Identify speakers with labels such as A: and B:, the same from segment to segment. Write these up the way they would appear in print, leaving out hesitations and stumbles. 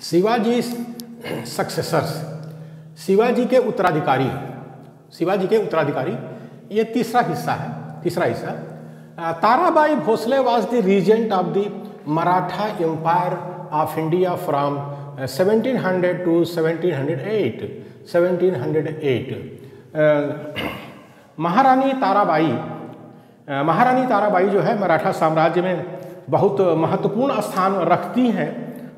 A: Shivaji successors, Shivaji के उत्तराधिकारी, शिवाजी के उत्तराधिकारी, ये तीसरा हिस्सा। Tarabai Bhosale was the regent of the Maratha empire of India from 1700 to 1708। Maharani Tarabai जो है मराठा साम्राज्य में बहुत महत्वपूर्ण स्थान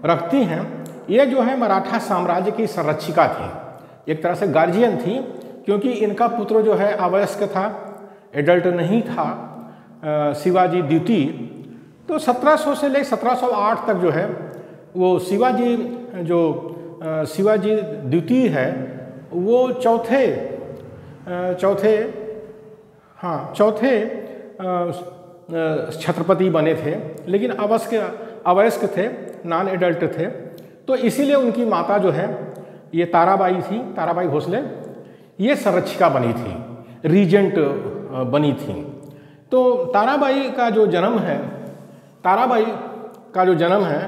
A: रखती हैं। ये जो है मराठा साम्राज्य की संरक्षिका थी, एक तरह से गार्जियन थी, क्योंकि इनका पुत्र जो है अवयस्क था, एडल्ट नहीं था, शिवाजी द्वितीय। तो 1700 से लेकर 1708 तक जो है वो शिवाजी द्वितीय है वो चौथे छत्रपति बने थे, लेकिन अवयस्क थे, नॉन एडल्ट थे। तो इसीलिए उनकी माता जो है ये ताराबाई भोसले, ये संरक्षिका बनी थी, रीजेंट बनी थी। तो ताराबाई का जो जन्म है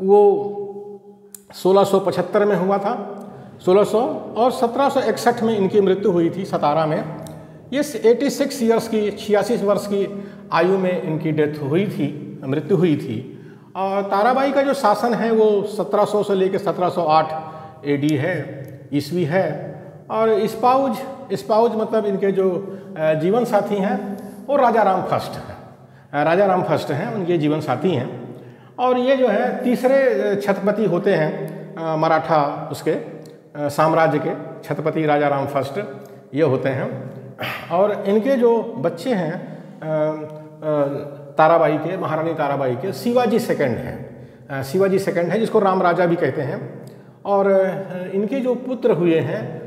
A: वो 1675 में हुआ था, 1600 और 1761 में इनकी मृत्यु हुई थी सतारा में। ये 86 वर्ष की आयु में इनकी मृत्यु हुई थी। और ताराबाई का जो शासन है वो 1700 से लेकर 1708 AD है, ईस्वी है। और इस्पाउज मतलब इनके जो जीवन साथी हैं वो राजा राम फर्स्ट हैं, उनके जीवन साथी हैं। और ये जो है तीसरे छत्रपति होते हैं मराठा साम्राज्य के छत्रपति राजा राम फर्स्ट ये होते हैं। और इनके जो बच्चे हैं महारानी ताराबाई के शिवाजी सेकंड है, जिसको राम राजा भी कहते हैं। और इनके जो पुत्र हुए हैं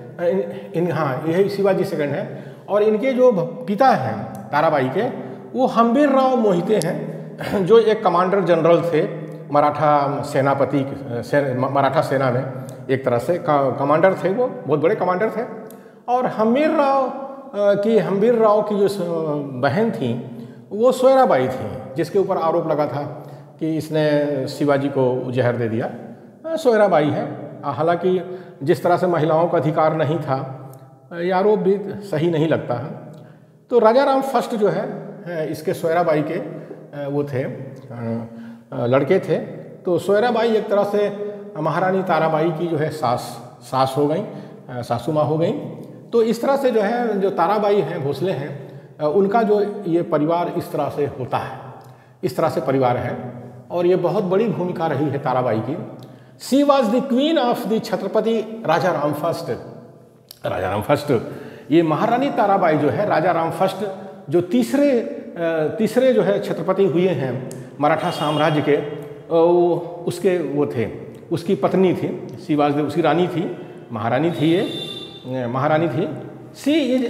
A: यही शिवाजी सेकंड है। और इनके जो पिता हैं ताराबाई के, वो हम्बीर राव मोहिते हैं, जो एक कमांडर जनरल थे मराठा सेना में, एक तरह से कमांडर थे, वो बहुत बड़े कमांडर थे। और हम्बीर राव की जो बहन थी वो सोयराबाई थी, जिसके ऊपर आरोप लगा था कि इसने शिवाजी को जहर दे दिया, सोयराबाई है। हालांकि जिस तरह से महिलाओं का अधिकार नहीं था, ये आरोप भी सही नहीं लगता है। तो राजा राम फर्स्ट जो है इसके सोयराबाई के वो थे, लड़के थे। तो सोयराबाई एक तरह से महारानी ताराबाई की जो है सास हो गई, सासू माँ हो गई। तो इस तरह से जो ताराबाई हैं, भोसले हैं, उनका जो ये परिवार इस तरह से होता है, इस तरह से परिवार है। और ये बहुत बड़ी भूमिका रही है ताराबाई की। She was the queen of the Chhatrapati Raja Ram first. ये महारानी ताराबाई जो है राजा राम फर्स्ट जो तीसरे जो है छत्रपति हुए हैं मराठा साम्राज्य के, उसकी पत्नी थी, उसकी रानी थी, महारानी थी। She is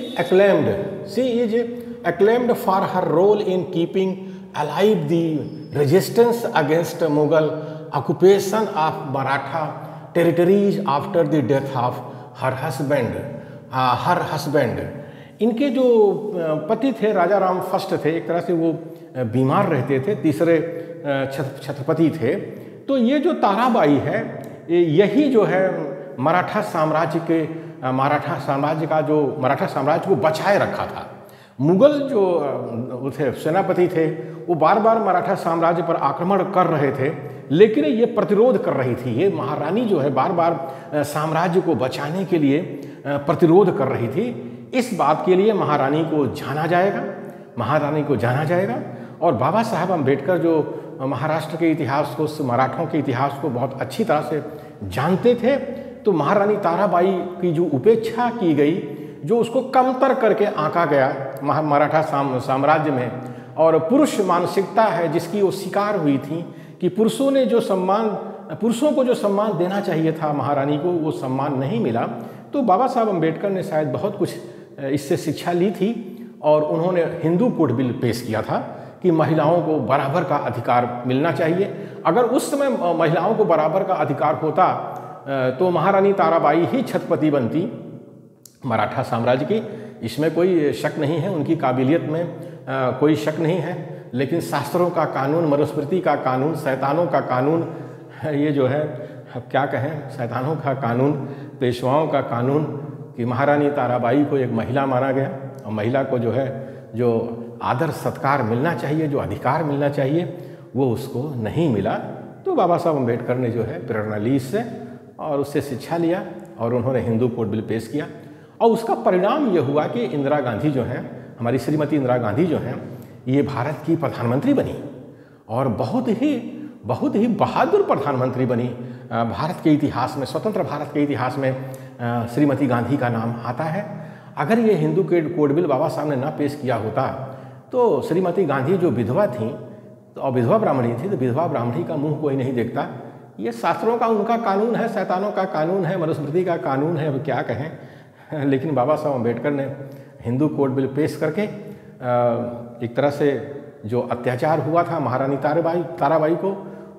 A: acclaimed for her role in keeping alive the resistance against Mughal occupation of Maratha territories after the death of her husband. इनके जो पति थे राजा राम फर्स्ट थे, एक तरह से वो बीमार रहते थे, तीसरे छत्रपति थे। तो ये जो ताराबाई है, यही जो है मराठा साम्राज्य को बचाए रखा था। मुगल जो थे सेनापति थे, वो बार बार मराठा साम्राज्य पर आक्रमण कर रहे थे, लेकिन ये प्रतिरोध कर रही थी। ये महारानी जो है बार बार साम्राज्य को बचाने के लिए प्रतिरोध कर रही थी। इस बात के लिए महारानी को जाना जाएगा। और बाबा साहब अम्बेडकर जो महाराष्ट्र के इतिहास को, मराठों के इतिहास को बहुत अच्छी तरह से जानते थे, तो महारानी ताराबाई की जो उपेक्षा की गई, जो उसको कमतर करके आंका गया मराठा साम्राज्य में, और पुरुष मानसिकता है जिसकी वो शिकार हुई थी कि पुरुषों को जो सम्मान देना चाहिए था महारानी को, वो सम्मान नहीं मिला। तो बाबा साहब अम्बेडकर ने शायद बहुत कुछ इससे शिक्षा ली थी, और उन्होंने हिंदू कोड बिल पेश किया था कि महिलाओं को बराबर का अधिकार मिलना चाहिए। अगर उस समय महिलाओं को बराबर का अधिकार होता तो महारानी ताराबाई ही छत्रपति बनती मराठा साम्राज्य की, इसमें कोई शक नहीं है, उनकी काबिलियत में कोई शक नहीं है। लेकिन शास्त्रों का कानून, मनुस्मृति का कानून, शैतानों का कानून ये जो है अब क्या कहें, शैतानों का कानून, पेशवाओं का कानून कि महारानी ताराबाई को एक महिला माना गया और महिला को जो है जो आदर सत्कार मिलना चाहिए, जो अधिकार मिलना चाहिए, वो उसको नहीं मिला। तो बाबा साहब अम्बेडकर ने जो है प्रेरणा ली इससे और उससे शिक्षा लिया और उन्होंने हिंदू कोड बिल पेश किया। और उसका परिणाम ये हुआ कि इंदिरा गांधी जो हैं, हमारी श्रीमती इंदिरा गांधी जो हैं, ये भारत की प्रधानमंत्री बनी और बहुत ही बहादुर प्रधानमंत्री बनी। भारत के इतिहास में, स्वतंत्र भारत के इतिहास में श्रीमती गांधी का नाम आता है। अगर ये हिंदू कोड बिल बाबा साहब ने ना पेश किया होता तो श्रीमती गांधी जो विधवा थीं और विधवा ब्राह्मणी थी, तो विधवा ब्राह्मणी का मुंह कोई नहीं देखता। ये शास्त्रों का उनका कानून है, शैतानों का कानून है, मनुस्मृति का कानून है, अब क्या कहें। लेकिन बाबा साहब अम्बेडकर ने हिंदू कोड बिल पेश करके एक तरह से जो अत्याचार हुआ था महारानी ताराबाई को,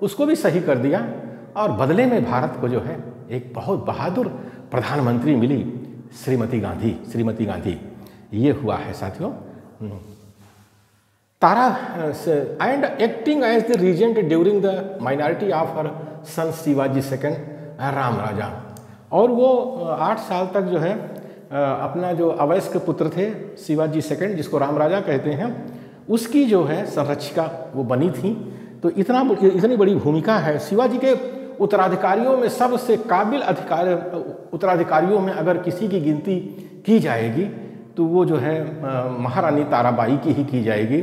A: उसको भी सही कर दिया और बदले में भारत को जो है एक बहुत बहादुर प्रधानमंत्री मिली, श्रीमती गांधी। ये हुआ है साथियों। Tara and acting as the regent during the minority of her son Shivaji second Ram Raja. और वो 8 साल तक जो है अपना जो अवयस्क पुत्र थे शिवाजी सेकंड, जिसको राम राजा कहते हैं, उसकी जो है संरक्षिका वो बनी थी। तो इतनी बड़ी भूमिका है। शिवाजी के उत्तराधिकारियों में सबसे काबिल उत्तराधिकारियों में अगर किसी की गिनती की जाएगी तो वो जो है महारानी ताराबाई की ही की जाएगी।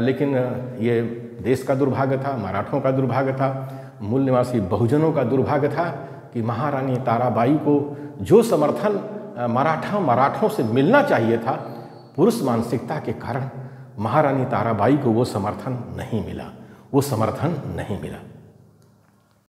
A: लेकिन ये देश का दुर्भाग्य था, मराठों का दुर्भाग्य था, मूल निवासी बहुजनों का दुर्भाग्य था कि महारानी ताराबाई को जो समर्थन मराठों से मिलना चाहिए था, पुरुष मानसिकता के कारण महारानी ताराबाई को वो समर्थन नहीं मिला।